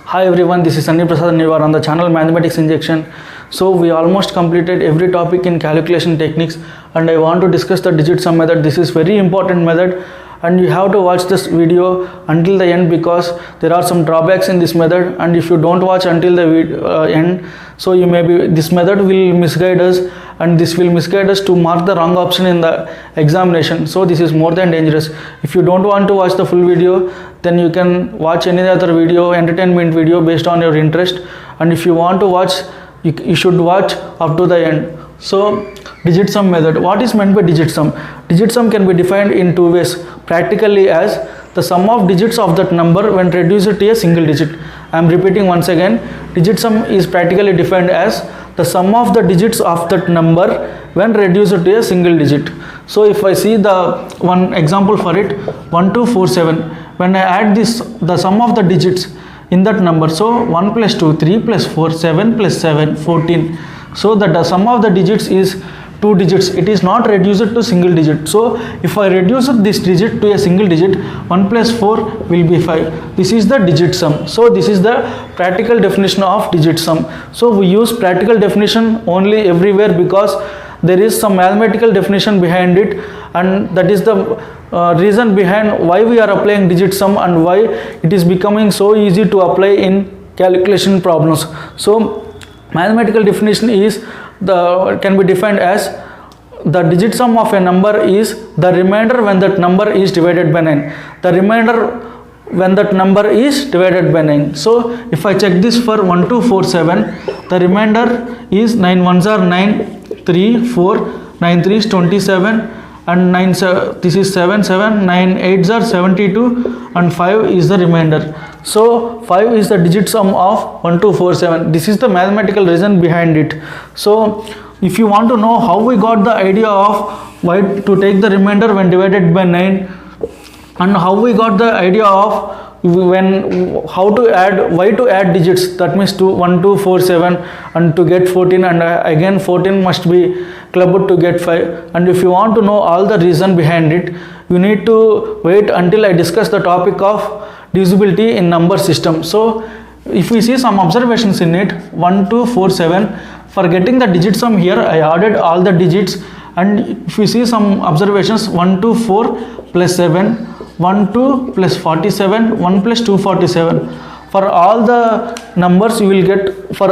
Hi everyone, this is Sunny Prasad and you are on the channel Mathematics Injection. So we almost completed every topic in calculation techniques and I want to discuss the digit sum method. This is very important method and you have to watch this video until the end because there are some drawbacks in this method, and if you don't watch until the end, so this method will misguide us, and this will misguide us to mark the wrong option in the examination. So this is more than dangerous. If you don't want to watch the full video, then you can watch any other video, entertainment video based on your interest, and if you want to watch, you should watch up to the end. So digit sum method. What is meant by digit sum? Digit sum can be defined in two ways. Practically as the sum of digits of that number when reduced to a single digit. I am repeating once again. Digit sum is practically defined as the sum of the digits of that number when reduced to a single digit. So if I see the one example for it, 1, 2, 4, 7. When I add the sum of the digits in that number, so 1 plus 2, 3 plus 4, 7 plus 7, 14. So that the sum of the digits is 2 digits. It is not reduced to single digit. So if I reduce this digit to a single digit, 1 plus 4 will be 5. This is the digit sum. So this is the practical definition of digit sum. So we use practical definition only everywhere because there is some mathematical definition behind it, and that is the reason behind why we are applying digit sum and why it is becoming so easy to apply in calculation problems. So mathematical definition is can be defined as the digit sum of a number is the remainder when that number is divided by 9. The remainder when that number is divided by 9. So if I check this for 1, 2, 4, 7, the remainder is 9 1s are 9, 3, 4, 9 3 is 27, and 9 this is 7, 7, 9 8s are 72, and 5 is the remainder. So 5 is the digit sum of 1, 2, 4, 7. This is the mathematical reason behind it. So if you want to know how we got the idea of why to take the remainder when divided by 9, and how we got the idea of why to add digits, that means 1, 2, 4, 7 and to get 14, and again 14 must be clubbed to get 5. And if you want to know all the reason behind it, you need to wait until I discuss the topic of divisibility in number system. So if we see some observations in it, 1, 2, 4, 7, for getting the digit sum here I added all the digits, and if we see some observations, 1, 2, 4 plus 7, 1, 2 plus 47, 1 plus 247. For all the numbers you will get, for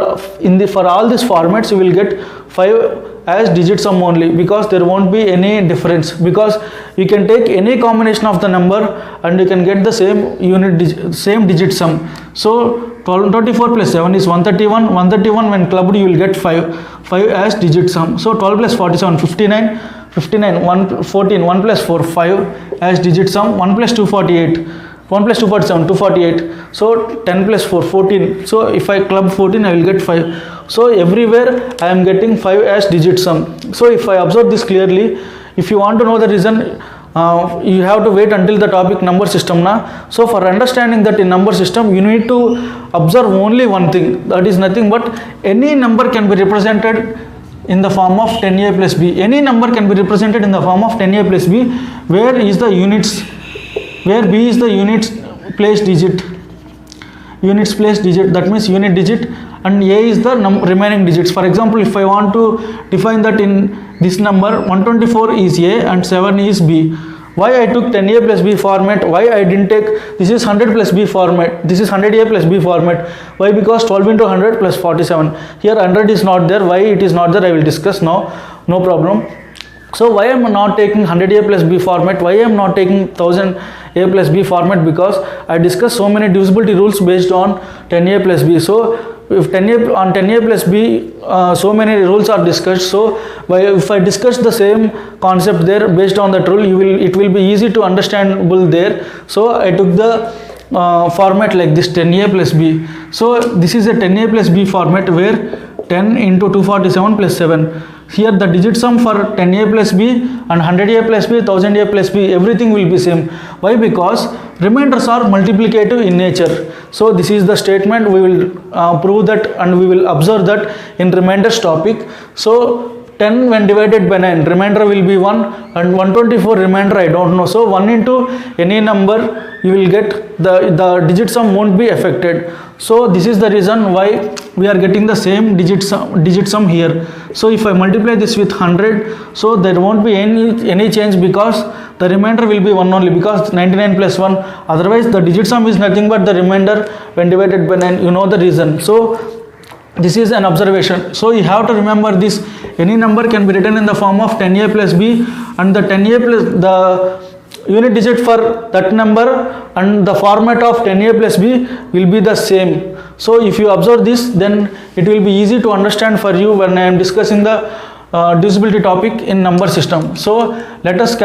all these formats you will get 5 as digit sum only, because there won't be any difference, because you can take any combination of the number and you can get the same digit sum. So 24 plus 7 is 131. 131 when clubbed you will get 5 as digit sum. So 12 plus 47, 59. 14, 1 plus 4, 5 as digit sum. 1 plus 248, 1 plus 247, 248. So 10 plus 4, 14. So if I club 14 I will get 5. So everywhere I am getting 5 as digit sum. So if I observe this clearly, if you want to know the reason, you have to wait until the topic number system now. So for understanding that in number system, you need to observe only one thing, that is nothing but any number can be represented in the form of 10a plus b. Any number can be represented in the form of 10a plus b, where b is the units place digit, that means unit digit, and a is the remaining digits. For example, if I want to define that in this number, 124 is a and 7 is b. Why I took 10a plus b format? Why I didn't take this is 100 plus b format, this is 100a plus b format? Why? Because 12 into 100 plus 47. Here 100 is not there. Why it is not there I will discuss now, no problem. So why I am not taking 100a plus b format? Why I am not taking 1000a plus b format? Because I discussed so many divisibility rules based on 10a plus b. So if 10a plus b, so many rules are discussed. So if I discuss the same concept there based on that rule, it will be easy to understandable there. So I took the format like this, 10a plus b. So this is a 10a plus b format where 10 into 247 plus 7. Here the digit sum for 10a plus b and 100a plus b, 1000a plus b, everything will be same. Why? Because remainders are multiplicative in nature. So this is the statement. We will prove that and we will observe that in remainders topic. So 10 when divided by 9, remainder will be 1, and 124 remainder I don't know. So 1 into any number you will get, the digit sum won't be affected. So this is the reason why we are getting the same digit sum here. So if I multiply this with 100, so there won't be any change, because the remainder will be 1 only, because 99 plus 1. Otherwise the digit sum is nothing but the remainder when divided by 9. You know the reason. So this is an observation. So you have to remember this. Any number can be written in the form of 10a plus b, and the 10a plus the unit digit for that number and the format of 10a plus b will be the same. So if you observe this, then it will be easy to understand for you when I am discussing the divisibility topic in number system. So let us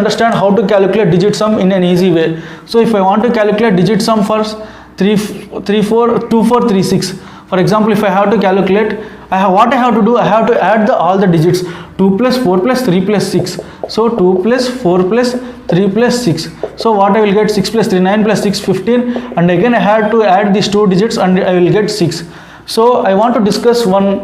understand how to calculate digit sum in an easy way. So if I want to calculate digit sum for 2436, for example, if I have to calculate, what I have to do, I have to add all the digits, 2 plus 4 plus 3 plus 6. So 2 plus 4 plus 3 plus 6. So what I will get, 6 plus 3, 9 plus 6, 15, and again I have to add these two digits and I will get 6. So I want to discuss one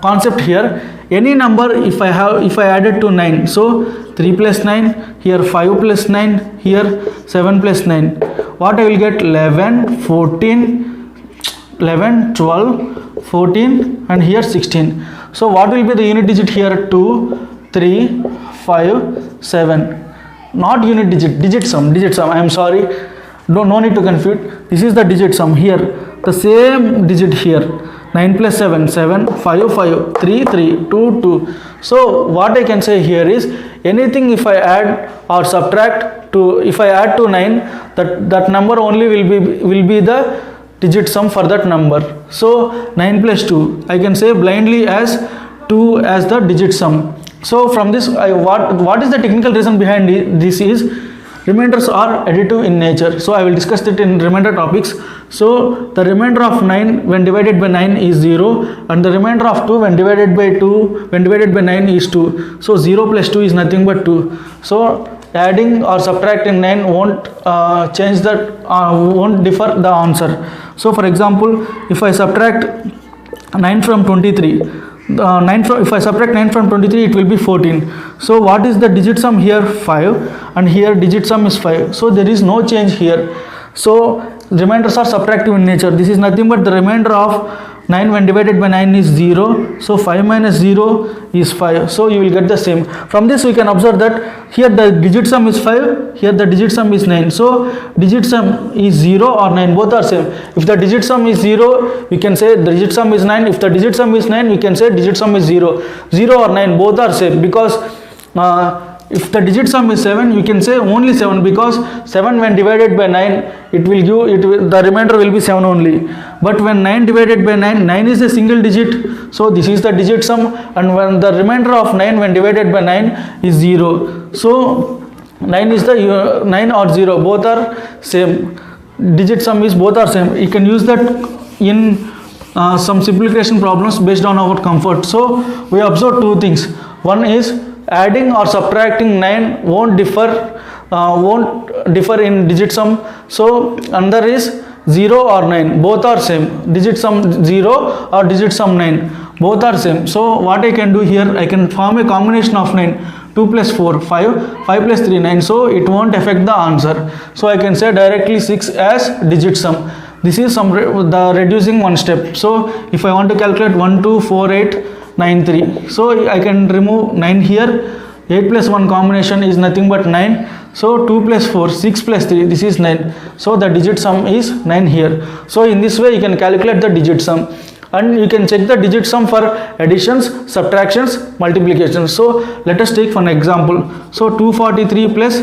concept here. Any number, if I added to 9, so 3 plus 9, here 5 plus 9, here 7 plus 9, what I will get, 11, 14, 11, 12, 14, and here 16. So what will be the unit digit here? 2, 3, 5, 7. Not unit digit, digit sum. I am sorry, no need to confuse. This is the digit sum here, the same digit here. 9 plus 7, 7, 5, 5, 3, 3, 2, 2. So what I can say here is, anything if I add or subtract to, if I add to 9, that number only will be the digit sum for that number. So 9 plus 2, I can say blindly as 2 as the digit sum. So from this, what is the technical reason behind this is, remainders are additive in nature. So I will discuss it in remainder topics. So the remainder of 9 when divided by 9 is 0, and the remainder of 2 when divided by 9 is 2. So 0 plus 2 is nothing but 2. So adding or subtracting 9 won't change that, won't differ the answer. So for example, if I subtract 9 from 23, if I subtract 9 from 23, it will be 14. So what is the digit sum here? 5, and here digit sum is 5. So there is no change here. So remainders are subtractive in nature. This is nothing but the remainder of 9 when divided by 9 is 0. So 5 minus 0 is 5. So you will get the same. From this we can observe that here the digit sum is 5, here the digit sum is 9. So digit sum is 0 or 9, both are same. If the digit sum is 0, we can say the digit sum is 9. If the digit sum is 9, we can say digit sum is 0. 0 or 9, both are same, because if the digit sum is 7, you can say only 7, because 7 when divided by 9, the remainder will be 7 only. But when 9 divided by 9, 9 is a single digit, so this is the digit sum, and when the remainder of 9 when divided by 9 is 0. So 9 is the 9 or 0, both are same. Digit sum is both are same. You can use that in some simplification problems based on our comfort. So we observe two things. One is, adding or subtracting 9 won't differ in digit sum. So another is 0 or 9, both are same. Digit sum 0 or digit sum 9, both are same. So what I can do here, I can form a combination of 9. 2 plus 4, 5, 5 plus 3, 9. So it won't affect the answer. So I can say directly 6 as digit sum. This is the reducing one step. So if I want to calculate 1, 2, 4, 8, 9, 3. So I can remove 9 here. 8 plus 1 combination is nothing but 9. So 2 plus 4, 6 plus 3, this is 9. So the digit sum is 9 here. So in this way you can calculate the digit sum, and you can check the digit sum for additions, subtractions, multiplications. So let us take one example. So 243 plus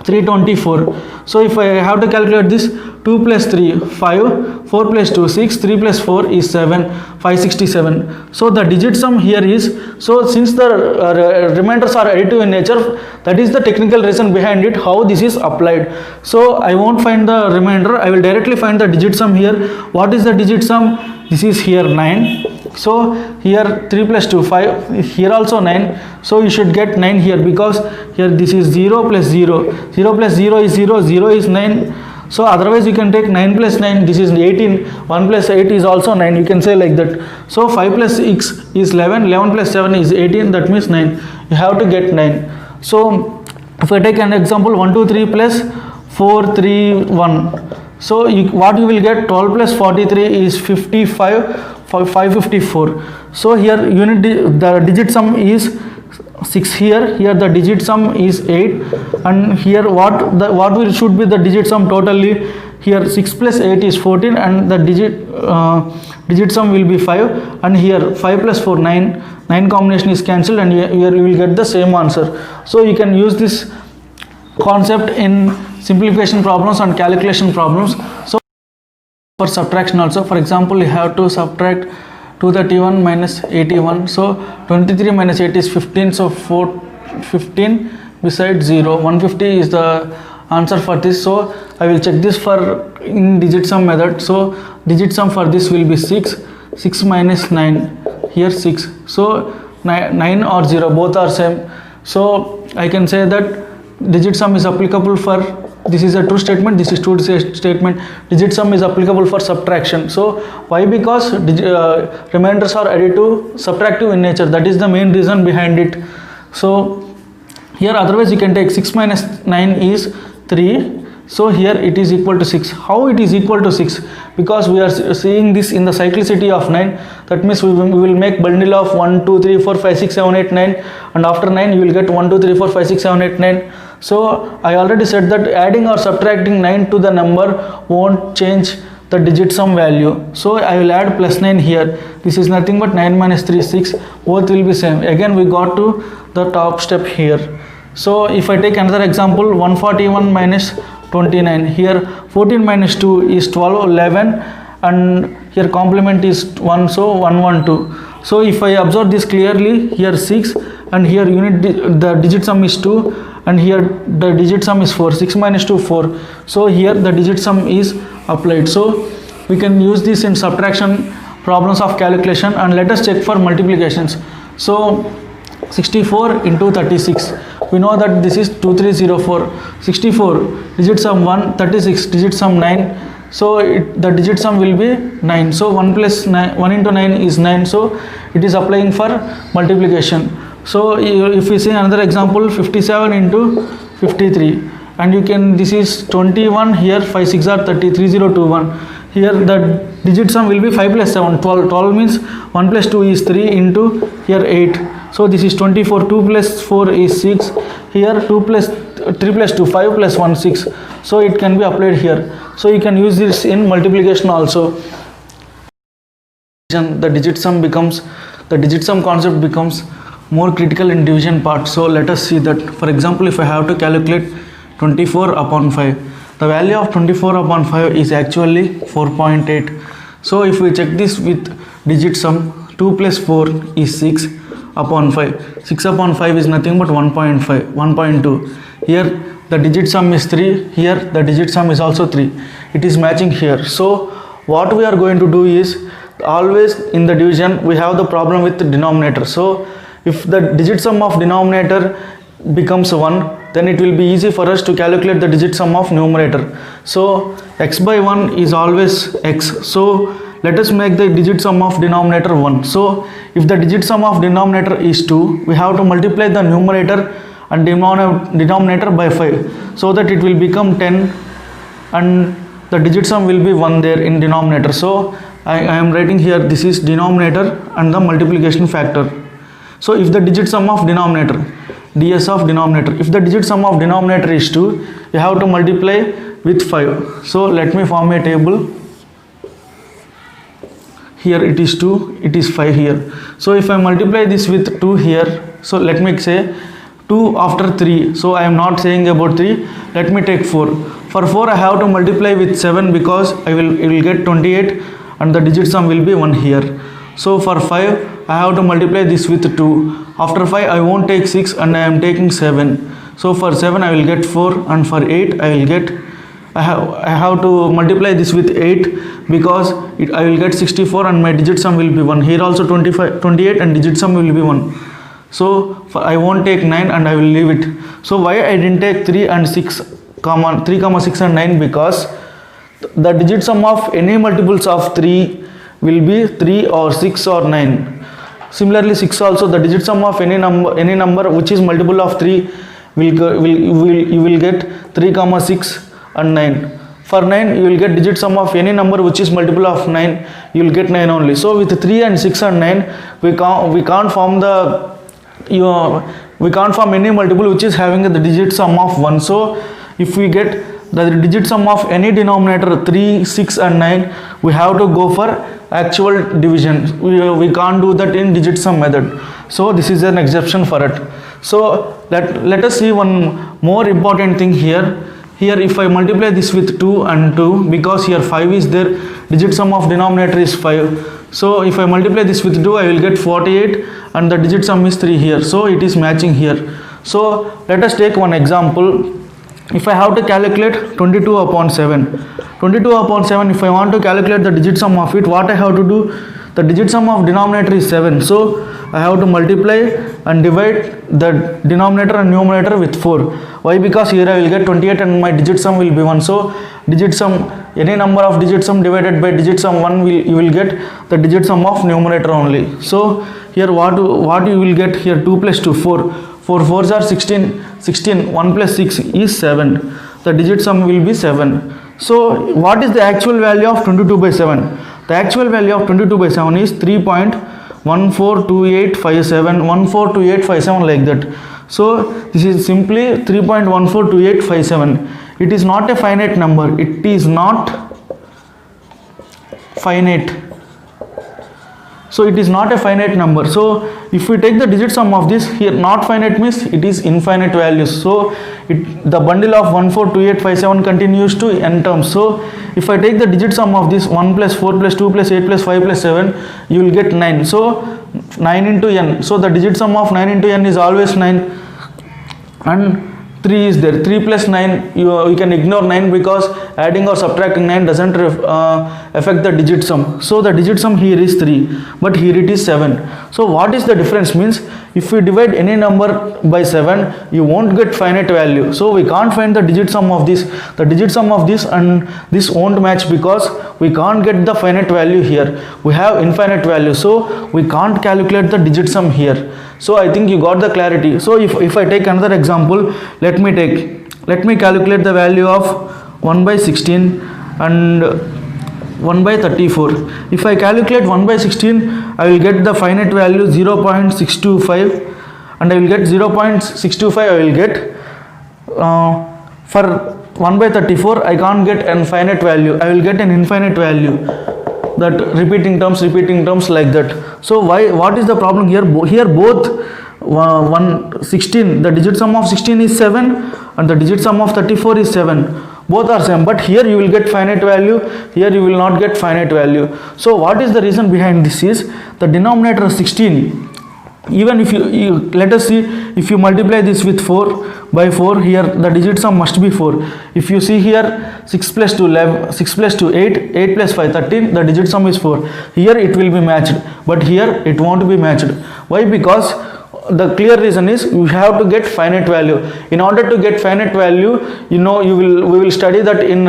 324. So if I have to calculate this, 2 plus 3, 5, 4 plus 2, 6, 3 plus 4 is 7, 567. So the digit sum here is, so since the remainders are additive in nature, that is the technical reason behind it, how this is applied. So I won't find the remainder, I will directly find the digit sum here. What is the digit sum? This is here 9. So here 3 plus 2, 5, here also 9. So you should get 9 here, because here this is 0 plus 0. 0 plus 0 is 0, 0 is 9. So otherwise you can take 9 plus 9, this is 18, 1 plus 8 is also 9, you can say like that. So 5 plus 6 is 11, 11 plus 7 is 18, that means 9. You have to get 9. So if I take an example, 1 2 3 plus 4 3 1, so what you will get, 12 plus 43 is 55, 554. So here the digit sum is 6 here, here the digit sum is 8, and here what should be the digit sum totally, here 6 plus 8 is 14, and the digit sum will be 5, and here 5 plus 4 9, 9 combination is cancelled, and here you will get the same answer. So you can use this concept in simplification problems and calculation problems. So for subtraction also, for example, you have to subtract 231 minus 81, so 23 minus 8 is 15, so 15 besides 0, 150 is the answer for this. So I will check this for in digit sum method. So digit sum for this will be 6, 6 minus 9, here 6, so 9 or 0 both are same. So I can say that digit sum is applicable for, this is a true statement, this is true statement, digit sum is applicable for subtraction. So why? Because remainders are additive, subtractive in nature, that is the main reason behind it. So here otherwise you can take 6 minus 9 is 3, so here it is equal to 6. How it is equal to 6? Because we are seeing this in the cyclicity of 9, that means we will make bundle of 1 2 3 4 5 6 7 8 9, and after 9 you will get 1 2 3 4 5 6 7 8 9. So I already said that adding or subtracting 9 to the number won't change the digit sum value. So I will add plus 9 here, this is nothing but 9 minus 3 6, both will be same. Again we got to the top step here. So if I take another example, 141 minus 29, here 14 minus 2 is 12, 11, and here complement is 1, so 112. So if I observe this clearly, here 6, and here the digit sum is 2, and here the digit sum is 4, 6 minus 2 4, so here the digit sum is applied. So we can use this in subtraction problems of calculation, and let us check for multiplications. So 64 into 36, we know that this is 2304, 64 digit sum 1, 36 digit sum 9, so the digit sum will be 9. So 1 plus 9, 1 into 9 is 9, so it is applying for multiplication. So if we see another example, 57 into 53, and you can, this is 21, here 5 6 are 30, 3021, here the digit sum will be 5 plus 7, 12, 12 means 1 plus 2 is 3 into here 8, so this is 24, 2 plus 4 is 6, here 2 plus 3 plus 2 5 plus 1 6, so it can be applied here. So you can use this in multiplication also. The digit sum concept becomes more critical in division part. So let us see that. For example, if I have to calculate 24 upon 5, the value of 24 upon 5 is actually 4.8. So if we check this with digit sum, 2 plus 4 is 6 upon 5, 6 upon 5 is nothing but 1.5, 1.2. Here the digit sum is 3, here the digit sum is also 3, it is matching here. So what we are going to do is, always in the division we have the problem with the denominator. So if the digit sum of denominator becomes 1, then it will be easy for us to calculate the digit sum of numerator. So x by 1 is always x. So let us make the digit sum of denominator 1. So if the digit sum of denominator is 2, we have to multiply the numerator and denominator by 5, so that it will become 10, and the digit sum will be 1 there in denominator. So I am writing here, this is denominator and the multiplication factor. So if the digit sum of denominator, ds of denominator, if the digit sum of denominator is 2, you have to multiply with 5. So let me form a table. Here it is 2, it is 5 here. So if I multiply this with 2 here, so let me say 2 after 3, so I am not saying about 3, let me take 4. For 4 I have to multiply with 7, because it will get 28, and the digit sum will be 1 here. So for 5 I have to multiply this with 2. After 5 I won't take 6, and I am taking 7. So for 7 I will get 4, and for 8 I will get, I have to multiply this with 8, because I will get 64, and my digit sum will be 1. Here also 28, and digit sum will be 1. So I won't take 9, and I will leave it. So why I didn't take 3 and 6, 3, 6 and 9? Because the digit sum of any multiples of 3 will be 3 or 6 or 9. Similarly 6 also, the digit sum of any number which is multiple of 3 you will get 3 comma 6 and 9. For 9 you will get digit sum of any number which is multiple of 9, you will get 9 only. So with 3 and 6 and 9 we can't form any multiple which is having the digit sum of 1. So if we get the digit sum of any denominator 3, 6 and 9, we have to go for actual division. We can't do that in digit sum method. So this is an exception for it. So let us see one more important thing here. Here if I multiply this with 2 and 2, because here 5 is there, digit sum of denominator is 5. So if I multiply this with 2, I will get 48 and the digit sum is 3 here. So it is matching here. So let us take one example. If I have to calculate 22 upon 7, if I want to calculate the digit sum of it, what I have to do? The digit sum of denominator is 7. So I have to multiply and divide the denominator and numerator with 4. Why? Because here I will get 28 and my digit sum will be 1. So digit sum, any number of digit sum divided by digit sum 1, you will get the digit sum of numerator only. So here what you will get here, 2 plus 2, 4. 4 4s are 16, 1 plus 6 is 7. The digit sum will be 7. So what is the actual value of 22 by 7? The actual value of 22 by 7 is 3.142857, 142857 like that. So this is simply 3.142857. It is not a finite number. It is not finite. So it is not a finite number. So if we take the digit sum of this, here not finite means it is infinite values. So the bundle of 142857 continues to n terms. So if I take the digit sum of this, 1 plus 4 plus 2 plus 8 plus 5 plus 7, you will get 9. So 9 into n. So the digit sum of 9 into n is always 9. And 3 is there. 3 plus 9, you can ignore 9 because adding or subtracting 9 doesn't affect the digit sum. So the digit sum here is 3, but here it is 7. So what is the difference? Means if we divide any number by 7, you won't get finite value. So we can't find the digit sum of this. The digit sum of this and this won't match because we can't get the finite value here. We have infinite value. So we can't calculate the digit sum here. So I think you got the clarity. So if I take another example, let me calculate the value of 1 by 16 and 1 by 34. If I calculate 1 by 16, I will get the finite value 0.625 and I will get 0.625 I will get. For 1 by 34, I can't get an finite value. I will get an infinite value. That repeating terms like that. So what is the problem here? Here both 16, the digit sum of 16 is 7 and the digit sum of 34 is 7. Both are same, but here you will get finite value, here you will not get finite value. So what is the reason behind this is the denominator 16. Even if you let us see, if you multiply this with 4 by 4, here the digit sum must be 4. If you see here 6 plus 2 11, 6 plus 2 8, 8 plus 5 13, the digit sum is 4. Here it will be matched, but here it won't be matched. Why? Because the clear reason is you have to get finite value. In order to get finite value, we will study that in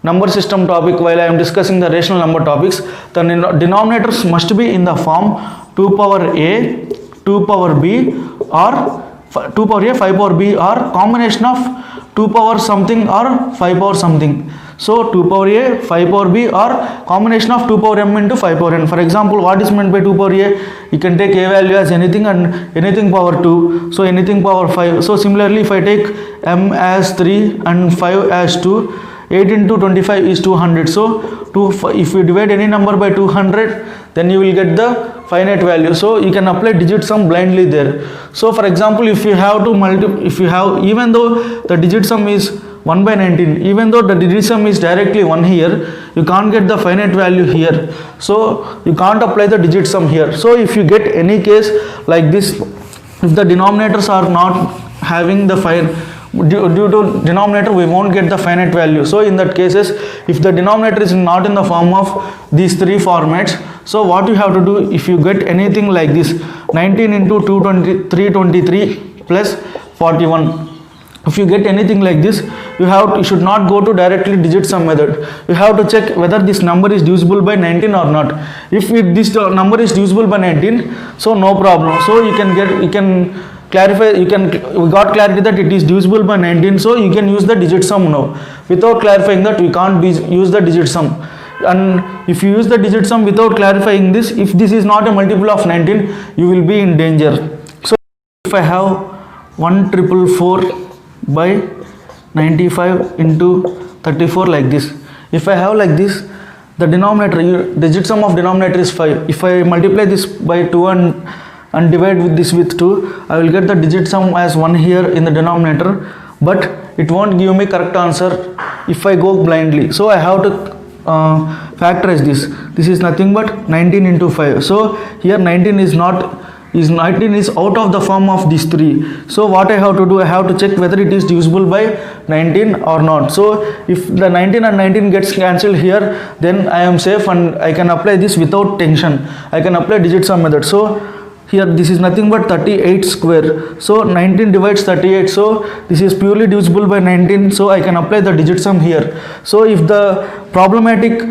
number system topic while I am discussing the rational number topics. The denominators must be in the form 2 power a, 2 power b, or 2 power a, 5 power b, or combination of 2 power something or 5 power something. So 2 power a, 5 power b, or combination of 2 power m into 5 power n. For example, what is meant by 2 power a? You can take a value as anything and anything power 2. So anything power 5. So similarly, if I take m as 3 and 5 as 2, 8 into 25 is 200. So if you divide any number by 200, then you will get the finite value. So you can apply digit sum blindly there. So for example, if you have even though the digit sum is 1 by 19, even though the digit sum is directly 1 here, you can't get the finite value here. So you can't apply the digit sum here. So if you get any case like this, if the denominators are not having the due to denominator, we won't get the finite value. So in that cases, if the denominator is not in the form of these three formats, so what you have to do, if you get anything like this, 19 into 323 plus 41, if you get anything like this, you should not go to directly digit sum method. You have to check whether this number is divisible by 19 or not. If this number is divisible by 19, so no problem. So you can clarify, we got clarity that it is divisible by 19, so you can use the digit sum now. Without clarifying that, we can't use the digit sum. And if you use the digit sum without clarifying this, if this is not a multiple of 19, you will be in danger. So if I have 1,444 by 95 into 34 like this, if I have like this, the denominator, digit sum of denominator is 5. If I multiply this by 2 and divide with this with 2, I will get the digit sum as 1 here in the denominator, but it won't give me correct answer if I go blindly. So I have to factorize this. This is nothing but 19 into 5. So here 19 is out of the form of these 3. So what I have to do, I have to check whether it is divisible by 19 or not. So if the 19 and 19 gets cancelled here, then I am safe and I can apply this without tension. I can apply digit sum method. So here this is nothing but 38 square. So 19 divides 38. So this is purely divisible by 19. So I can apply the digit sum here. So if the problematic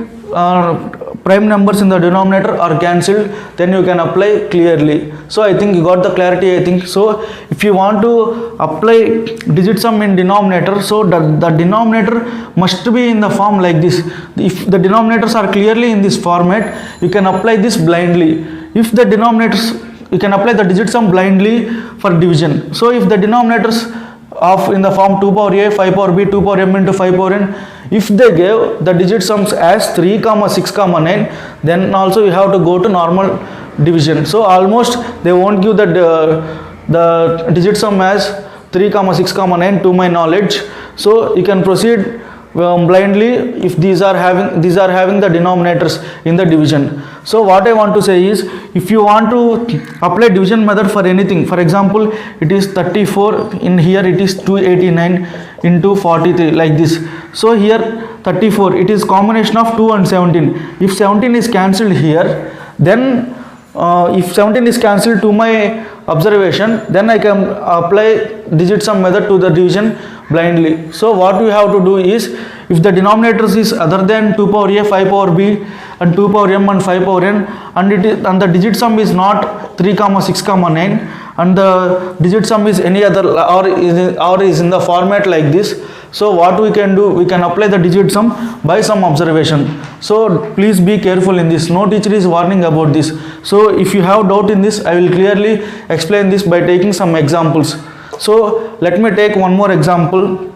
prime numbers in the denominator are cancelled, then you can apply clearly. So I think you got the clarity, I think. So if you want to apply digit sum in denominator, so the denominator must be in the form like this. If the denominators are clearly in this format, you can apply this blindly. If the denominators, you can apply the digit sum blindly for division. So if the denominators of in the form 2 power a, 5 power b, 2 power m into 5 power n, if they gave the digit sums as 3, 6, 9, then also you have to go to normal division. So almost they won't give the digit sum as 3, 6, 9 to my knowledge. So you can proceed blindly if these are having the denominators in the division. So what I want to say is, if you want to apply division method for anything, for example, it is 34, in here it is 289 into 43 like this. So here 34, it is combination of 2 and 17. If 17 is cancelled here, then if 17 is cancelled to my observation, then I can apply digit sum method to the division blindly. So what we have to do is, if the denominators is other than 2 power a, 5 power b and 2 power m and 5 power n, and the digit sum is not 3, 6, 9, and the digit sum is any other or is in the format like this, so what we can do, we can apply the digit sum by some observation. So please be careful in this. No teacher is warning about this. So if you have doubt in this, I will clearly explain this by taking some examples. So let me take one more example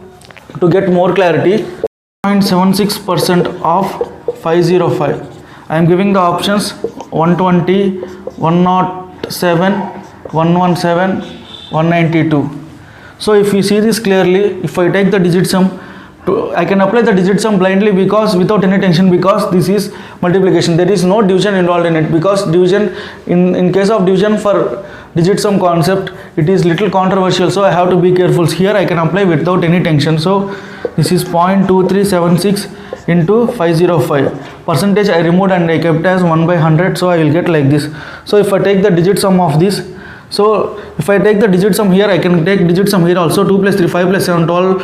to get more clarity. 0.76% of 505. I am giving the options 120, 107, 117, 192. So if you see this clearly, if I take the digit sum, I can apply the digit sum blindly because without any tension, because this is multiplication. There is no division involved in it, because division, in case of division for digit sum concept, it is little controversial, so I have to be careful. Here I can apply without any tension. So this is 0.2376 into 505. Percentage I removed and I kept as 1 by 100, so I will get like this. So if I take the digit sum of this, so if I take the digit sum here, I can take digit sum here also. 2 plus 3, 5 plus 7, 12,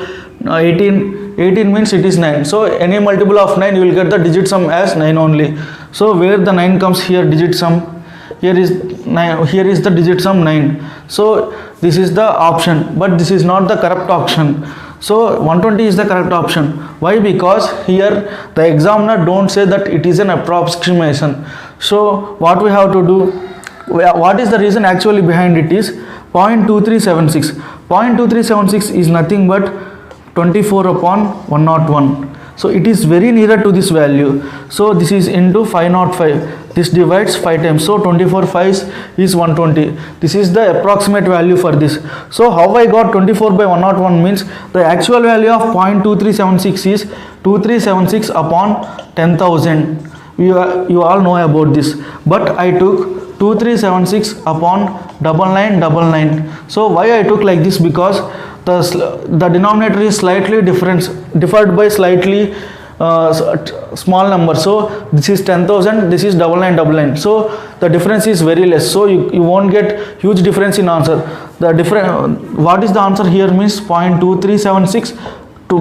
18 means it is 9. So any multiple of 9, you will get the digit sum as 9 only. So where the 9 comes here, digit sum, here is 9, here is the digit sum 9. So this is the option, but this is not the correct option. So 120 is the correct option. Why? Because here the examiner don't say that it is an approximation. So what we have to do, what is the reason actually behind it is 0.2376. 0.2376 is nothing but 24 upon 101. So it is very nearer to this value. So this is into 505. This divides 5 times. So 24 5s is 120. This is the approximate value for this. So how I got 24 by 101 means the actual value of 0.2376 is 2376 upon 10,000. You all know about this. But I took 2376 upon 9999. So why I took like this? Because the denominator is slightly differed by slightly small number. So this is 10,000, this is 9999. So the difference is very less. So you won't get huge difference in answer. The different what is the answer here means 0.2376 to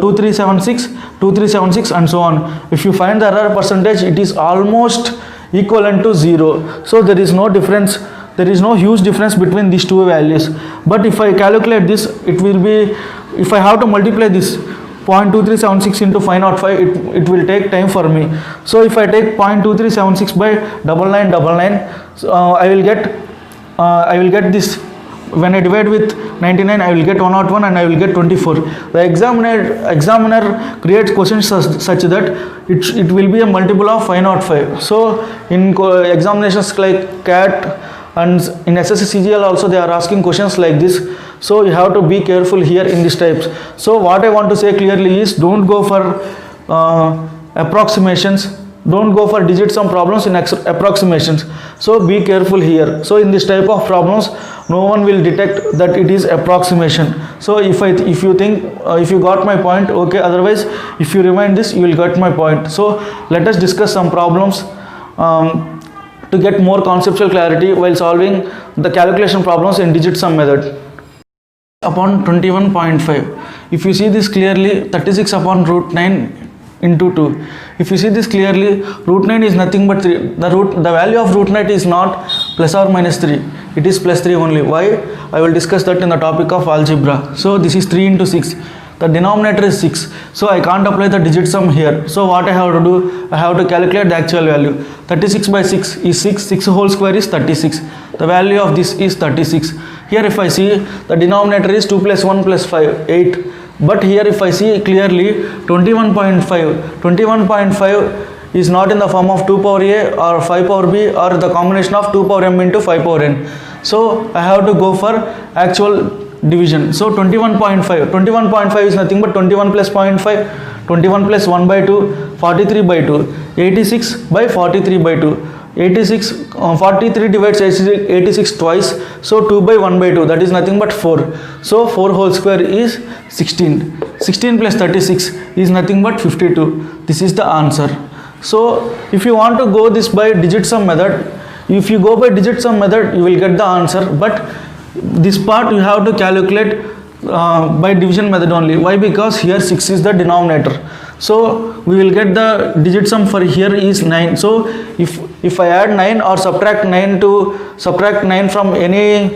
2376, 2376 and so on. If you find the error percentage, it is almost equivalent to 0. So there is no difference. There is no huge difference between these two values. But if I calculate this, it will be, if I have to multiply this 0.2376 into 505, it will take time for me. So if I take 0.2376 by 9999, I will get this. When I divide with 99, I will get 101 and I will get 24. The examiner creates questions such that it will be a multiple of 505. So in examinations like CAT and in SSC also, they are asking questions like this. So you have to be careful here in these types. So what I want to say clearly is, don't go for approximations. Don't go for digit sum problems in approximations. So be careful here. So in this type of problems, no one will detect that it is approximation. So if you think if you got my point, okay. Otherwise, if you remind this, you will get my point. So let us discuss some problems to get more conceptual clarity while solving the calculation problems in digit sum method. Upon 21.5, if you see this clearly, 36 upon root 9 into 2. If you see this clearly, root 9 is nothing but 3. The value of root 9 is not plus or minus 3. It is plus 3 only. Why? I will discuss that in the topic of algebra. So this is 3 into 6. The denominator is 6. So I can't apply the digit sum here. So what I have to do? I have to calculate the actual value. 36 by 6 is 6. 6 whole square is 36. The value of this is 36. Here if I see, the denominator is 2 plus 1 plus 5, 8. But here if I see clearly, 21.5 is not in the form of 2 power a or 5 power b or the combination of 2 power m into 5 power n. So I have to go for actual division. So 21.5 is nothing but 21 plus 0.5, 21 plus 1 by 2, 43 by 2, 86 by 43 by 2. 43 divides 86 twice, so 2 by 1 by 2, that is nothing but 4. So 4 whole square is 16. 16 plus 36 is nothing but 52. This is the answer. So if you want to go this by digit sum method, if you go by digit sum method, you will get the answer. But this part you have to calculate by division method only. Why? Because here 6 is the denominator. So we will get the digit sum for here is 9. So if I add 9 or subtract 9 from any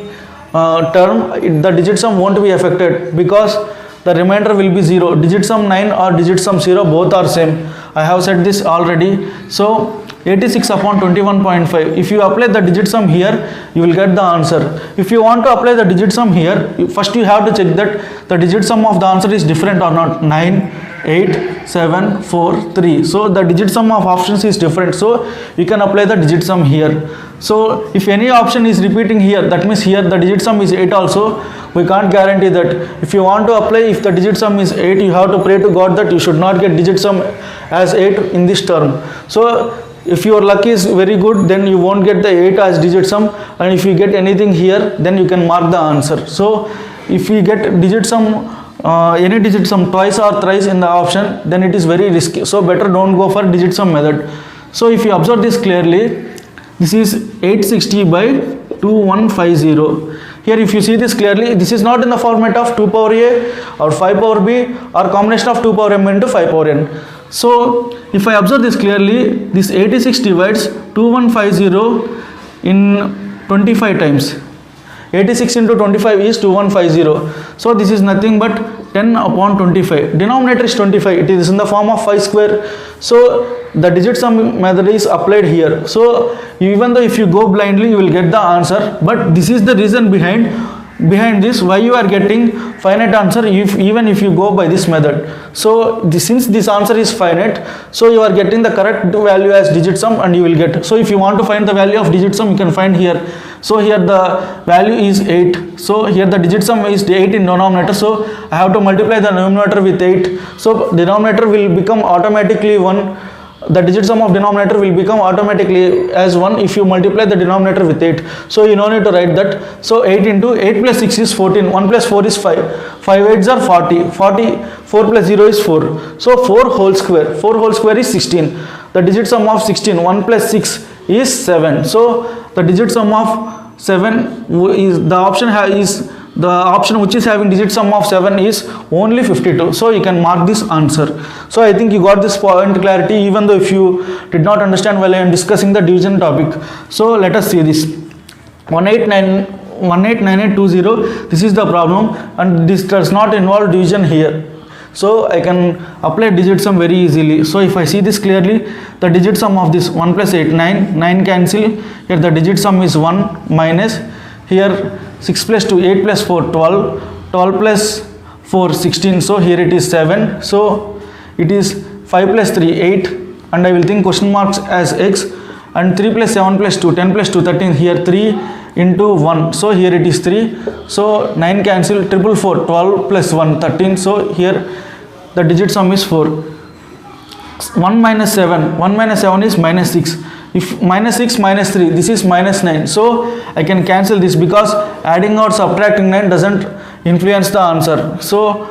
term, the digit sum won't be affected because the remainder will be 0. Digit sum 9 or digit sum 0, both are same. I have said this already. So 86 upon 21.5. If you apply the digit sum here, you will get the answer. If you want to apply the digit sum here, first you have to check that the digit sum of the answer is different or not. 9, 8, 7, 4, 3. So the digit sum of options is different. So you can apply the digit sum here. So if any option is repeating here, that means here the digit sum is 8 also. We can't guarantee that. If you want to apply, if the digit sum is 8, you have to pray to God that you should not get digit sum as 8 in this term. So if your luck is very good, then you won't get the 8 as digit sum, and if you get anything here, then you can mark the answer. So if we get digit sum, any digit sum twice or thrice in the option, then it is very risky. So better don't go for digit sum method. So if you observe this clearly, this is 860 by 2150. Here if you see this clearly, this is not in the format of 2 power a or 5 power b or combination of 2 power m into 5 power n. So if I observe this clearly, this 86 divides 2150 in 25 times. 86 into 25 is 2150. So this is nothing but 10 upon 25. Denominator is 25. It is in the form of 5 square. So the digit sum method is applied here. So even though if you go blindly, you will get the answer. But this is the reason behind this, why you are getting finite answer even if you go by this method. So since this answer is finite, so you are getting the correct value as digit sum and you will get. So if you want to find the value of digit sum, you can find here. So here the value is 8. So here the digit sum is 8 in denominator. So I have to multiply the numerator with 8. So denominator will become automatically 1. the digit sum of denominator will become automatically as 1 if you multiply the denominator with 8. So you no need to write that. So 8 into 8 plus 6 is 14, 1 plus 4 is 5, 5 8s are 40, 4 plus 0 is 4. So 4 whole square is 16. The digit sum of 16, 1 plus 6 is 7. So the digit sum of 7 is the option which is having digit sum of 7 is only 52. So you can mark this answer. So I think you got this point clarity, even though if you did not understand while I am discussing the division topic. So let us see this. 189820, this is the problem, and this does not involve division here. So I can apply digit sum very easily. So if I see this clearly, the digit sum of this 1 plus 8, 9 cancel. Here the digit sum is 1 minus, here 6 plus 2, 8 plus 4, 12, 12 plus 4, 16. So here it is 7. So it is 5 plus 3, 8, and I will think question marks as x, and 3 plus 7 plus 2, 10 plus 2, 13. Here 3 into 1. So here it is 3. So 9 cancel, 444, 12 plus 1, 13. So here the digit sum is 4. 1 minus 7 is minus 6. If minus 6 minus 3, this is minus 9. So I can cancel this because adding or subtracting 9 doesn't influence the answer. So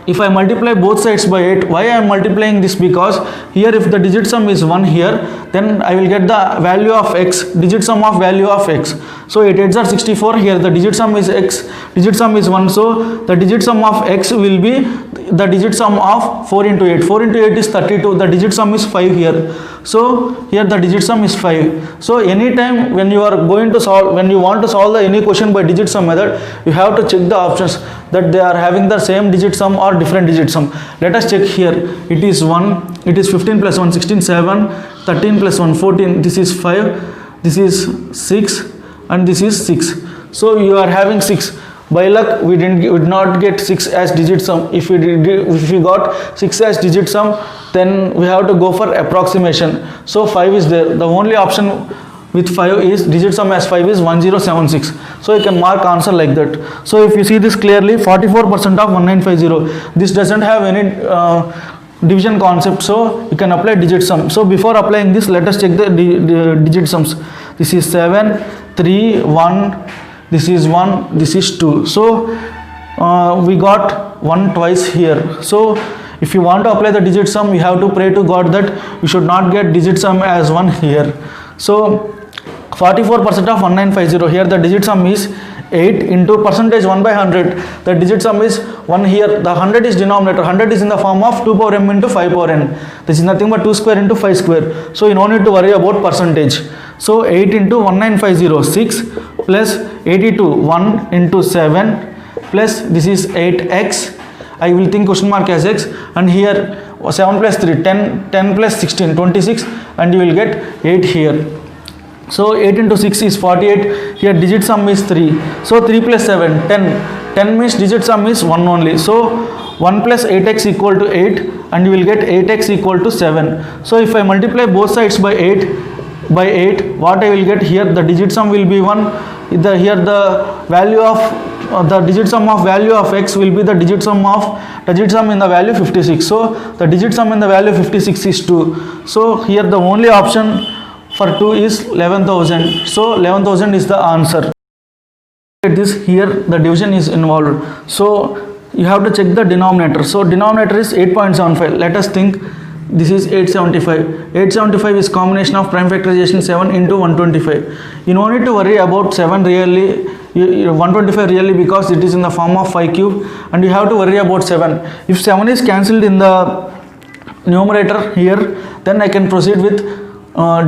if I multiply both sides by 8, why I am multiplying this? Because here if the digit sum is 1 here, then I will get the value of x, digit sum of value of x. So 8 8s are 64. Here the digit sum is x, digit sum is 1. So the digit sum of x will be the digit sum of 4 into 8. 4 into 8 is 32. The digit sum is 5 here. So here the digit sum is 5. So anytime when you are going to solve, when you want to solve any question by digit sum method, you have to check the options that they are having the same digit sum or different digit sum. Let us check here. It is 1, it is 15 plus 1, 16, 7, 13 plus 1, 14, this is 5, this is 6, and this is 6. So you are having 6. By luck we did not get 6 as digit sum. If we got 6 as digit sum, then we have to go for approximation. So 5 is there. The only option with 5 is digit sum as 5 is 1076. So you can mark answer like that. So if you see this clearly, 44% of 1950. This doesn't have any division concept, so you can apply digit sum. So before applying this, let us check the digit sums. This is 7, 3, 1, this is 1, this is 2. So we got 1 twice here. So if you want to apply the digit sum, you have to pray to God that you should not get digit sum as 1 here. So 44% of 1950, here the digit sum is 8 into percentage 1 by 100. The digit sum is 1 here. The 100 is denominator. 100 is in the form of 2 power m into 5 power n. This is nothing but 2 square into 5 square. So you don't need to worry about percentage. So 8 into 1950, 6 plus 82, 1 into 7 plus this is 8x. I will think question mark as x, and here 7 plus 3, 10, 10 plus 16, 26, and you will get 8 here. So 8 into 6 is 48. Here digit sum is 3. So 3 plus 7, 10. 10 means digit sum is 1 only. So 1 plus 8x equal to 8, and you will get 8x equal to 7. So if I multiply both sides by 8, what I will get here, the digit sum will be 1. Here the value of the digit sum of value of x will be the digit sum in the value 56. So the digit sum in the value 56 is 2. So here the only option for 2 is 11,000. So 11,000 is the answer. This here the division is involved. So you have to check the denominator. So denominator is 8.75. Let us think this is 875. 875 is combination of prime factorization 7 into 125. You don't need to worry about 7 really, 125 really, because it is in the form of 5 cube, and you have to worry about 7. If 7 is cancelled in the numerator here, then I can proceed with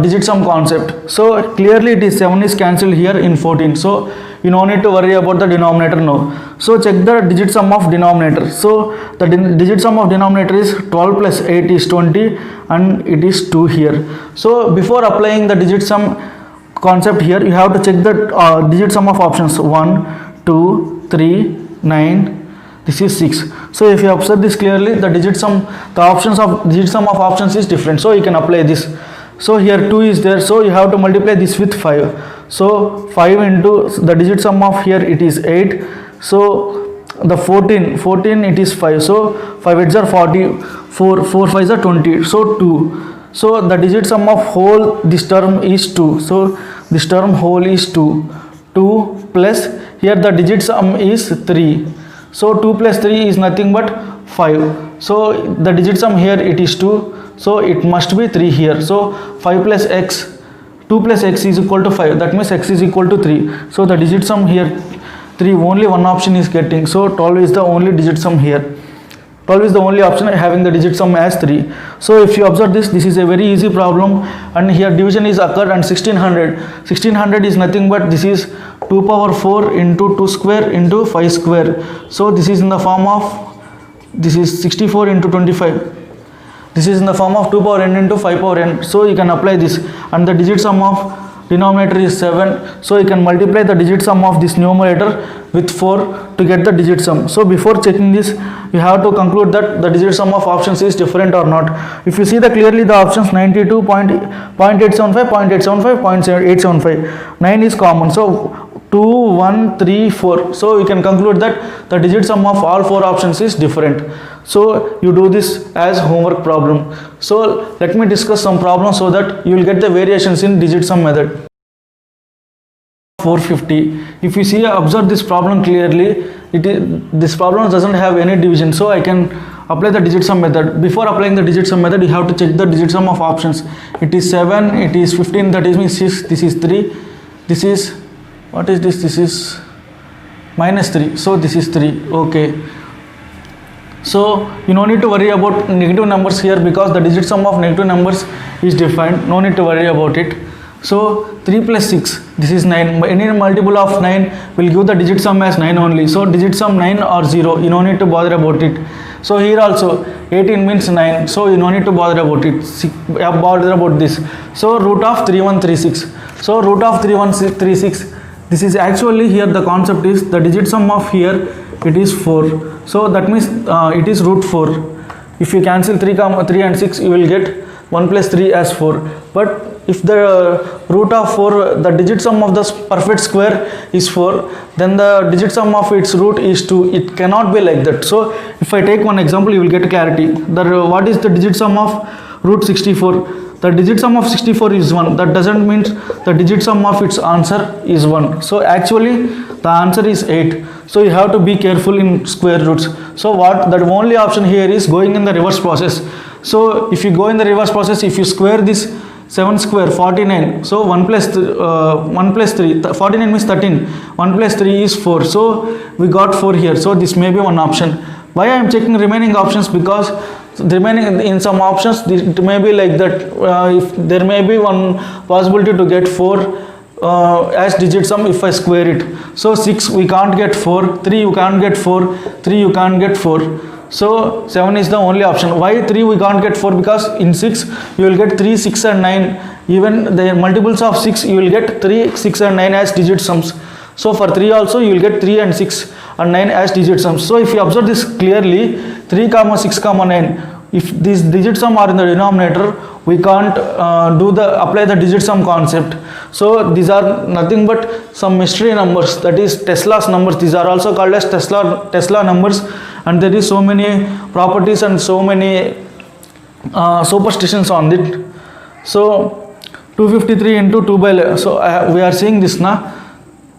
digit sum concept. So clearly it is 7 is cancelled here in 14. So you don't need to worry about the denominator now. So check the digit sum of denominator. So the digit sum of denominator is 12 plus 8 is 20, and it is 2 here. So before applying the digit sum concept here, you have to check the digit sum of options 1, 2, 3, 9. This is 6. So if you observe this clearly, the digit sum of options is different. So you can apply this. So here 2 is there, so you have to multiply this with 5. So 5 into the digit sum of here, it is 8. So the 14 it is 5. So 5 8s are 40, 4 5s are 20. So 2. So the digit sum of whole this term is 2. So this term whole is 2. 2 plus here the digit sum is 3. So 2 plus 3 is nothing but 5. So the digit sum here it is 2. So it must be 3 here. So 5 plus x, 2 plus x is equal to 5. That means x is equal to 3. So the digit sum here 3, only one option is getting. So 12 is the only digit sum here. 12 is the only option having the digit sum as 3. So if you observe this is a very easy problem, and here division is occurred and 1600. 1600 is nothing but this is 2 power 4 into 2 square into 5 square. So this is in the form of, this is 64 into 25. This is in the form of 2 power n into 5 power n. So you can apply this, and the digit sum of denominator is 7. So you can multiply the digit sum of this numerator with 4 to get the digit sum. So before checking this, you have to conclude that the digit sum of options is different or not. If you see the clearly the options 92, 0.875, 0.875, 0.875, 9 is common. So 2, 1, 3, 4. So you can conclude that the digit sum of all 4 options is different. So you do this as homework problem. So let me discuss some problems so that you will get the variations in digit sum method. 450. If you see, observe this problem clearly, this problem doesn't have any division. So I can apply the digit sum method. Before applying the digit sum method, you have to check the digit sum of options. It is 7, it is 15, that is means 6, this is 3, this is, what is this? This is minus 3. So this is 3. Okay. So you no need to worry about negative numbers here because the digit sum of negative numbers is defined. No need to worry about it. So 3 plus 6, this is 9. Any multiple of 9 will give the digit sum as 9 only. So digit sum 9 or 0, you no need to bother about it. So here also 18 means 9. So you no need to bother about it. Bother about this. So root of 3136. So root of 3136. This is actually here the concept is the digit sum of here it is 4. So that means it is root 4. If you cancel 3 and 6, you will get 1 plus 3 as 4. But if the root of 4, the digit sum of the perfect square is 4, then the digit sum of its root is 2. It cannot be like that. So if I take one example, you will get clarity. What is the digit sum of root 64? The digit sum of 64 is 1. That doesn't mean the digit sum of its answer is 1. So actually the answer is 8. So you have to be careful in square roots. So the only option here is going in the reverse process. So if you go in the reverse process, if you square this 7 square 49, so 1 plus 3, 49 means 13, 1 plus 3 is 4. So we got 4 here. So this may be one option. Why I am checking remaining options? Because the remaining in some options it may be like that. If there may be one possibility to get 4 as digit sum if I square it. So 6 we can't get 4, 3 you can't get 4, 3 you can't get 4. So 7 is the only option. Why 3 we can't get 4? Because in 6 you will get 3, 6 and 9. Even the multiples of 6 you will get 3, 6 and 9 as digit sums. So for 3 also you will get 3 and 6 and 9 as digit sums. So if you observe this clearly, 3, 6, 9, if these digit sum are in the denominator, we can't apply the digit sum concept. So these are nothing but some mystery numbers, that is Tesla's numbers. These are also called as Tesla numbers, and there is so many properties and so many superstitions on it. So 253 into 2 by 11. So we are seeing this now.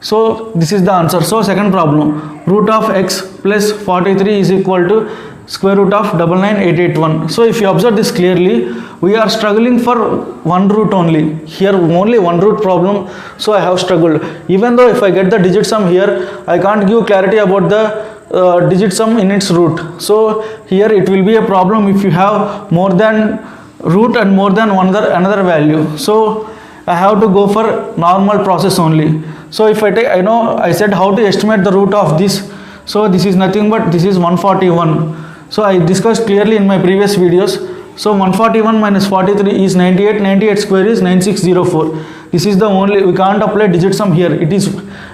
So this is the answer. So second problem, root of x plus 43 is equal to square root of 99881. So if you observe this clearly, we are struggling for one root only. Here only one root problem. So I have struggled. Even though if I get the digit sum here, I can't give clarity about the digit sum in its root. So here it will be a problem if you have more than root and more than another value. So I have to go for normal process only. So if I take, I said how to estimate the root of this. So this is nothing but this is 141. So I discussed clearly in my previous videos. So 141 minus 43 is 98. 98 square is 9604. This is the only, we can't apply digit sum here. It is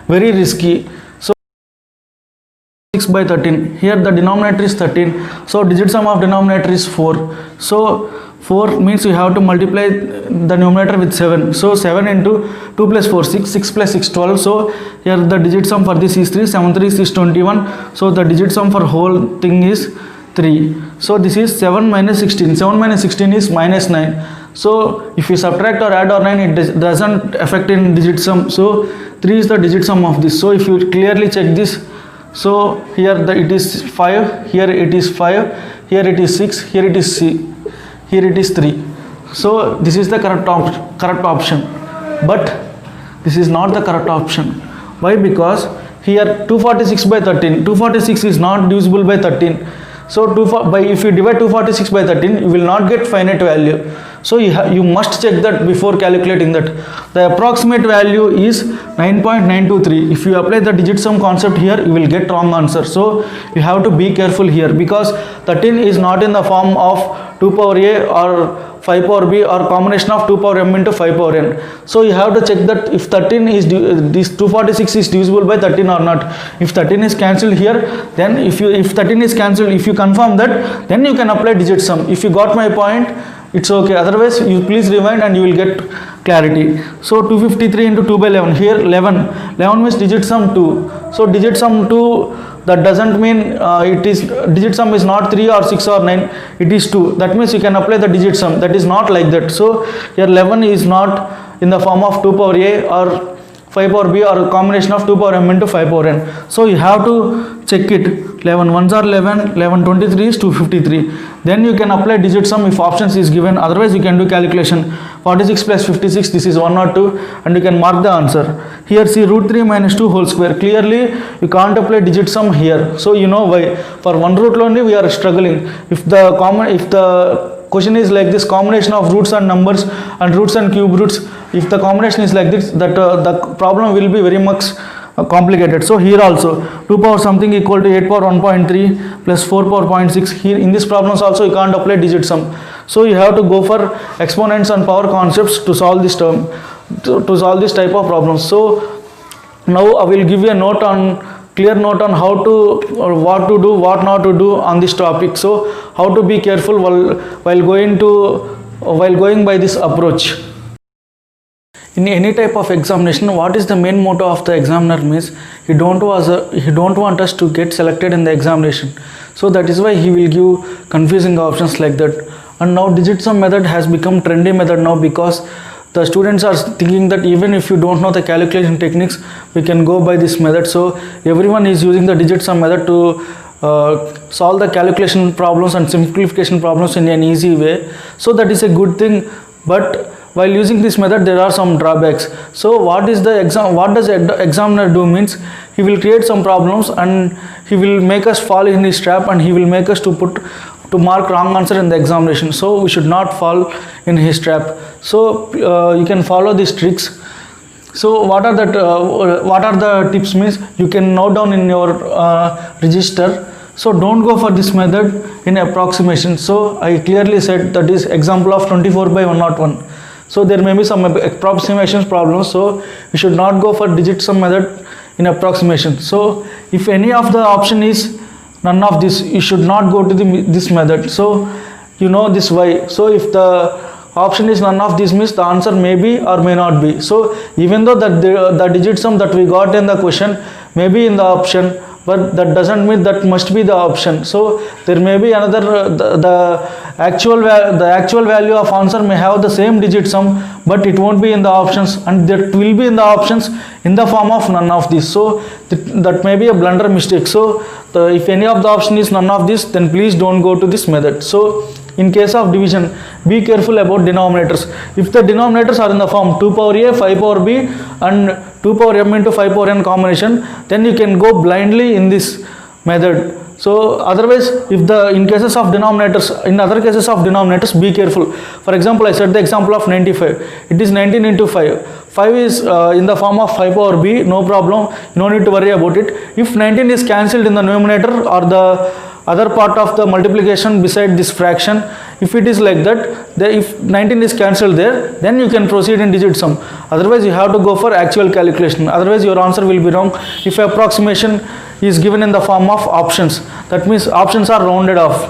very risky. So 6 by 13. Here the denominator is 13. So digit sum of denominator is 4. So 4 means you have to multiply the numerator with 7. So 7 into 2 plus 4, 6, 6 plus 6, 12. So here the digit sum for this is 3, 7 3 is 21. So the digit sum for whole thing is 3. So this is 7 minus 16. 7 minus 16 is minus 9. So if you subtract or add or 9, it doesn't affect in digit sum. So 3 is the digit sum of this. So if you clearly check this, so here it is 5, here it is 5, here it is 6, here it is C, here it is 3. So this is the correct option, but this is not the correct option. Why? Because here 246 by 13, 246 is not divisible by 13. So if you divide 246 by 13, you will not get finite value. So you must check that before calculating that. The approximate value is 9.923. If you apply the digit sum concept here, you will get wrong answer. So you have to be careful here, because 13 is not in the form of 2 power a or 5 power b or combination of 2 power m into 5 power n. So you have to check that if 13 is this 246 is divisible by 13 or not. If 13 is cancelled here, then if 13 is cancelled, if you confirm that, then you can apply digit sum. If you got my point, it's okay. Otherwise, you please rewind and you will get clarity. So 253 into 2 by 11. Here 11 means digit sum 2. So digit sum 2, that doesn't mean it is digit sum is not 3 or 6 or 9, it is 2. That means you can apply the digit sum. That is not like that. So here 11 is not in the form of 2 power a or 5 power b or a combination of 2 power m into 5 power n. So you have to check it. 11 ones are 11, 11 23 is 253. Then you can apply digit sum if options is given. Otherwise you can do calculation. 46 plus 56, this is 1 or 2, and you can mark the answer. Here see root 3 minus 2 whole square. Clearly you can't apply digit sum here. So you know why. For one root only we are struggling. If the question is like this, combination of roots and numbers and roots and cube roots, if the combination is like this, that the problem will be very much complicated. So here also 2 power something equal to 8 power 1.3 plus 4 power 0.6. Here in these problems also you can't apply digit sum. So you have to go for exponents and power concepts to solve this term, to solve this type of problems. So now I will give you a clear note on how to, or what to do, what not to do on this topic. So how to be careful while going by this approach. In any type of examination, what is the main motto of the examiner means he don't want us to get selected in the examination. So that is why he will give confusing options like that. And now digit sum method has become trendy method now, because the students are thinking that even if you don't know the calculation techniques, we can go by this method. So everyone is using the digit sum method to solve the calculation problems and simplification problems in an easy way. So that is a good thing, but while using this method there are some drawbacks. So what does the examiner do means he will create some problems and he will make us fall in his trap, and he will make us to mark wrong answer in the examination. So we should not fall in his trap. So you can follow these tricks. So what are the tips means you can note down in your register. So don't go for this method in approximation. So I clearly said that is example of 24 by 101. So there may be some approximations problems. So you should not go for digit sum method in approximation. So if any of the option is none of this, you should not go to this method. So you know this why. So if the option is none of this means the answer may be or may not be. So even though the digit sum that we got in the question may be in the option, but that doesn't mean that must be the option. So there may be another the actual value of answer may have the same digit sum, but it won't be in the options, and that will be in the options in the form of none of this. So that may be a blunder mistake. So if any of the option is none of this, then please don't go to this method. So in case of division, be careful about denominators. If the denominators are in the form 2 power a, 5 power b and 2 power m into 5 power n combination, then you can go blindly in this method. So otherwise, in other cases of denominators, be careful. For example, I said the example of 95. It is 19 into 5. 5 is in the form of 5 power b, no problem, no need to worry about it. If 19 is cancelled in the numerator or the other part of the multiplication beside this fraction, if it is like that, if 19 is cancelled there, then you can proceed in digit sum. Otherwise you have to go for actual calculation. Otherwise your answer will be wrong if approximation is given in the form of options. That means options are rounded off.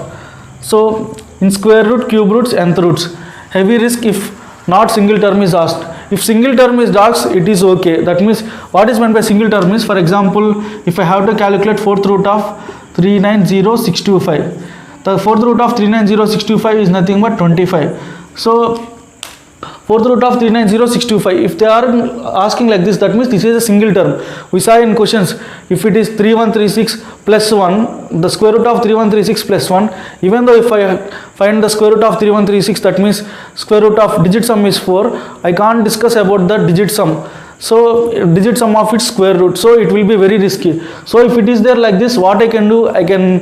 So in square root, cube roots, nth roots, heavy risk if not single term is asked. If single term is asked, it is okay. That means what is meant by single term is, for example, if I have to calculate fourth root of 390625, The fourth root of 390,625 is nothing but 25. So fourth root of 390,625, if they are asking like this, that means this is a single term. We saw in questions, if it is 3136 plus 1, the square root of 3136 plus 1, even though if I find the square root of 3136, that means square root of digit sum is 4, I can't discuss about the digit sum. So digit sum of its square root, so it will be very risky. So if it is there like this, what I can do, I can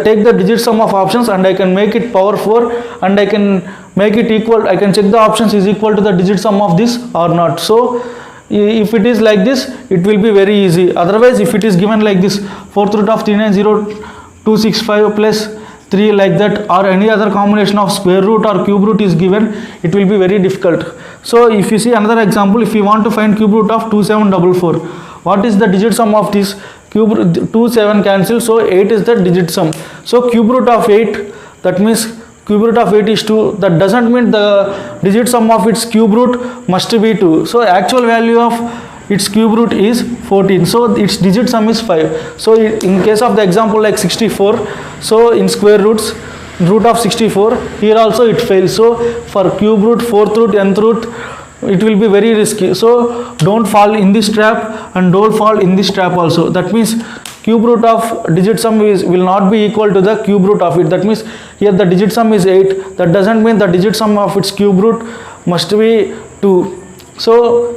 take the digit sum of options and I can make it power 4, and I can make it equal, I can check the options is equal to the digit sum of this or not. So if it is like this, it will be very easy. Otherwise, if it is given like this, fourth root of 390,265 plus 3 like that, or any other combination of square root or cube root is given, it will be very difficult. So if you see another example, if you want to find cube root of 2744, what is the digit sum of this? Cube root 2 7 cancel, so 8 is the digit sum. So cube root of 8, that means cube root of 8 is 2. That doesn't mean the digit sum of its cube root must be 2. So actual value of its cube root is 14. So its digit sum is 5. So in case of the example like 64, so in square roots, root of 64, here also it fails. So for cube root, fourth root, nth root, it will be very risky. So don't fall in this trap and don't fall in this trap also. That means cube root of digit sum will not be equal to the cube root of it. That means here the digit sum is 8. That doesn't mean the digit sum of its cube root must be 2. So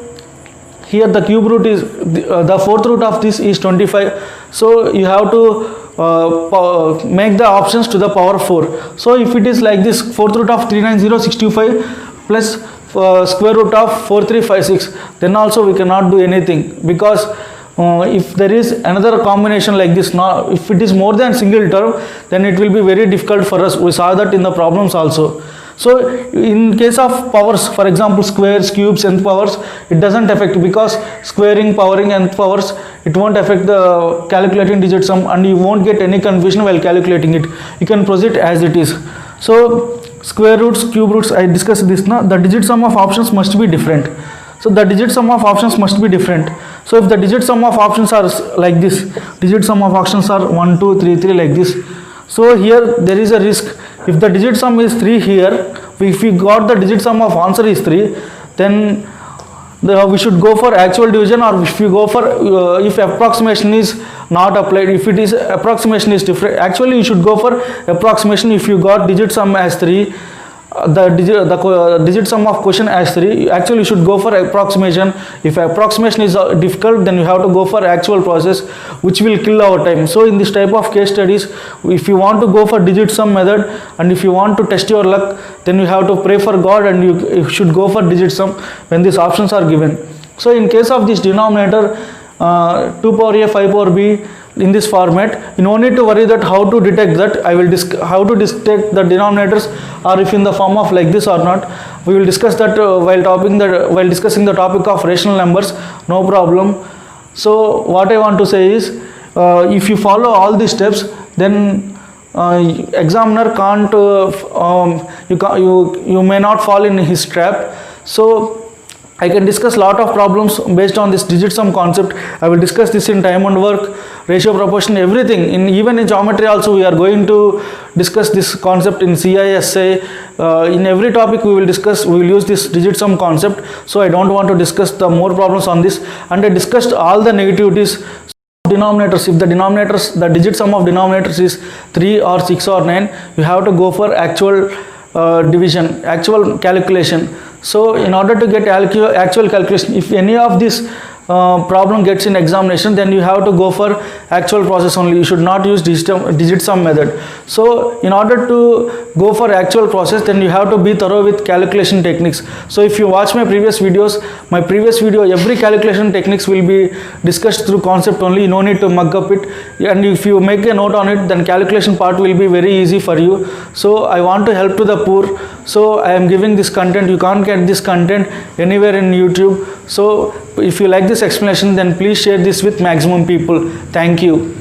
here the cube root is the fourth root of this is 25. So you have to make the options to the power 4. So if it is like this, fourth root of 390,625 plus square root of 4356, then also we cannot do anything, because if there is another combination like this, now if it is more than single term, then it will be very difficult for us. We saw that in the problems also. So in case of powers, for example squares, cubes, nth powers, it doesn't affect, because squaring, powering, nth powers, it won't affect the calculating digit sum, and you won't get any confusion while calculating it. You can proceed as it is. So square roots, cube roots, I discussed this now. The digit sum of options must be different. So the digit sum of options must be different. So if the digit sum of options are like this, digit sum of options are 1 2 3 3 like this, so here there is a risk. If the digit sum is 3 here, if we got the digit sum of answer is 3, then we should go for actual division, or if we go for if approximation is not applied, if it is approximation is different, actually you should go for approximation. If you got digit sum as 3, the digit sum of question as 3, actually you should go for approximation. If approximation is difficult, then you have to go for actual process, which will kill our time. So in this type of case studies, if you want to go for digit sum method, and if you want to test your luck, then you have to pray for God, and you should go for digit sum when these options are given. So in case of this denominator 2 power a 5 power b in this format, you no need to worry that how to detect that. I will how to detect the denominators, or if in the form of like this or not. We will discuss that while discussing the topic of rational numbers. No problem. So what I want to say is, if you follow all these steps, then examiner can't you may not fall in his trap. So I can discuss lot of problems based on this digit sum concept. I will discuss this in time and work, ratio, proportion, everything. Even in geometry also we are going to discuss this concept in CISA. In every topic we will use this digit sum concept. So I don't want to discuss the more problems on this. And I discussed all the negativities. Denominators, if the digit sum of denominators is 3 or 6 or 9, you have to go for actual division, actual calculation. So in order to get actual calculation, if any of this problem gets in examination, then you have to go for actual process only. You should not use digit sum method. So in order to go for actual process, then you have to be thorough with calculation techniques. So if you watch my previous video, every calculation techniques will be discussed through concept only. No need to mug up it, and if you make a note on it, then calculation part will be very easy for you. So I want to help to the poor, so I am giving this content. You can't get this content anywhere in YouTube. So if you like this explanation, then please share this with maximum people. Thank you.